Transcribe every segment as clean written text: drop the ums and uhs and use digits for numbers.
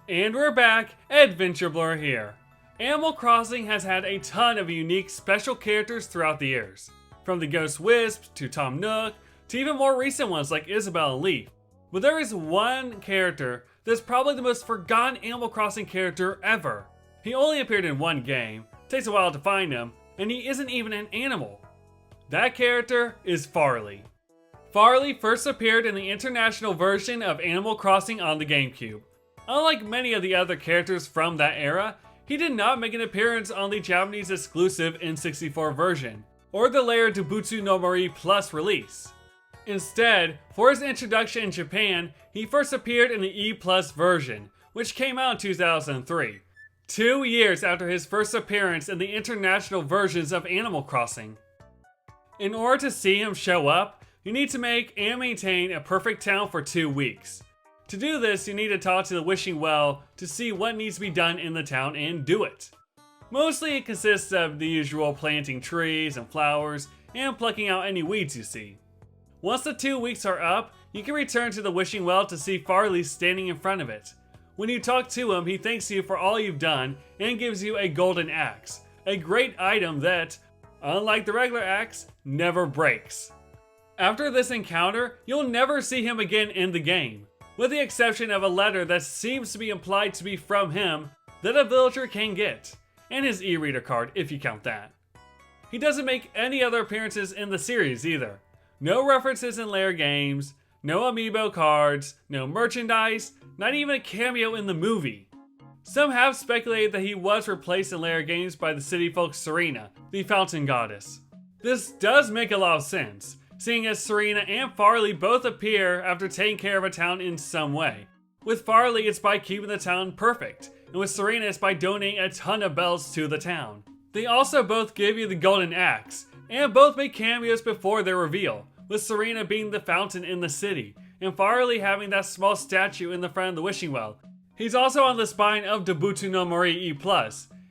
And we're back, AdventureBlur here. Animal Crossing has had a ton of unique special characters throughout the years. From the Ghost Wisp, to Tom Nook, to even more recent ones like Isabelle and Leaf. But there is one character that's probably the most forgotten Animal Crossing character ever. He only appeared in one game, takes a while to find him, and he isn't even an animal. That character is Farley. Farley first appeared in the international version of Animal Crossing on the GameCube. Unlike many of the other characters from that era, he did not make an appearance on the Japanese exclusive N64 version, or the later Dobutsu no Mori Plus release. Instead, for his introduction in Japan, he first appeared in the E Plus version, which came out in 2003, 2 years after his first appearance in the international versions of Animal Crossing. In order to see him show up, you need to make and maintain a perfect town for 2 weeks. To do this, you need to talk to the Wishing Well to see what needs to be done in the town and do it. Mostly it consists of the usual planting trees and flowers and plucking out any weeds you see. Once the 2 weeks are up, you can return to the Wishing Well to see Farley standing in front of it. When you talk to him, he thanks you for all you've done and gives you a golden axe, a great item that, unlike the regular axe, never breaks. After this encounter, you'll never see him again in the game, with the exception of a letter that seems to be implied to be from him that a villager can get, and his e-reader card if you count that. He doesn't make any other appearances in the series either. No references in later games, no amiibo cards, no merchandise, not even a cameo in the movie. Some have speculated that he was replaced in later games by the city folk Serena, the fountain goddess. This does make a lot of sense, seeing as Serena and Farley both appear after taking care of a town in some way. With Farley, it's by keeping the town perfect, and with Serena, it's by donating a ton of bells to the town. They also both give you the golden axe, and both make cameos before their reveal, with Serena being the fountain in the city, and Farley having that small statue in the front of the Wishing Well. He's also on the spine of Dobutsu no Mori E+,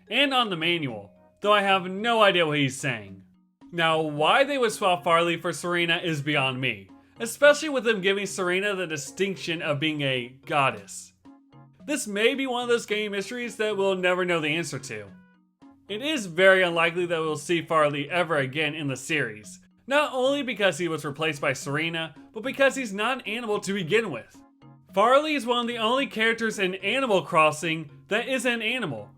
and on the manual, though I have no idea what he's saying. Now, why they would swap Farley for Serena is beyond me, especially with them giving Serena the distinction of being a goddess. This may be one of those game mysteries that we'll never know the answer to. It is very unlikely that we'll see Farley ever again in the series, not only because he was replaced by Serena, but because he's not an animal to begin with. Farley is one of the only characters in Animal Crossing that isn't an animal,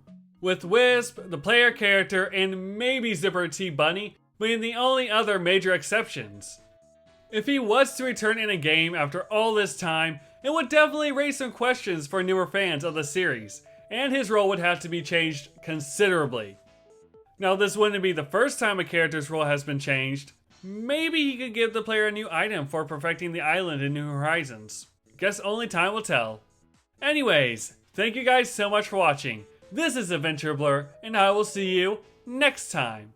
with Wisp, the player character, and maybe Zipper T Bunny being the only other major exceptions. If he was to return in a game after all this time, it would definitely raise some questions for newer fans of the series, and his role would have to be changed considerably. Now, this wouldn't be the first time a character's role has been changed. Maybe he could give the player a new item for perfecting the island in New Horizons. Guess only time will tell. Anyways, thank you guys so much for watching. This is AdventureBlur, and I will see you next time.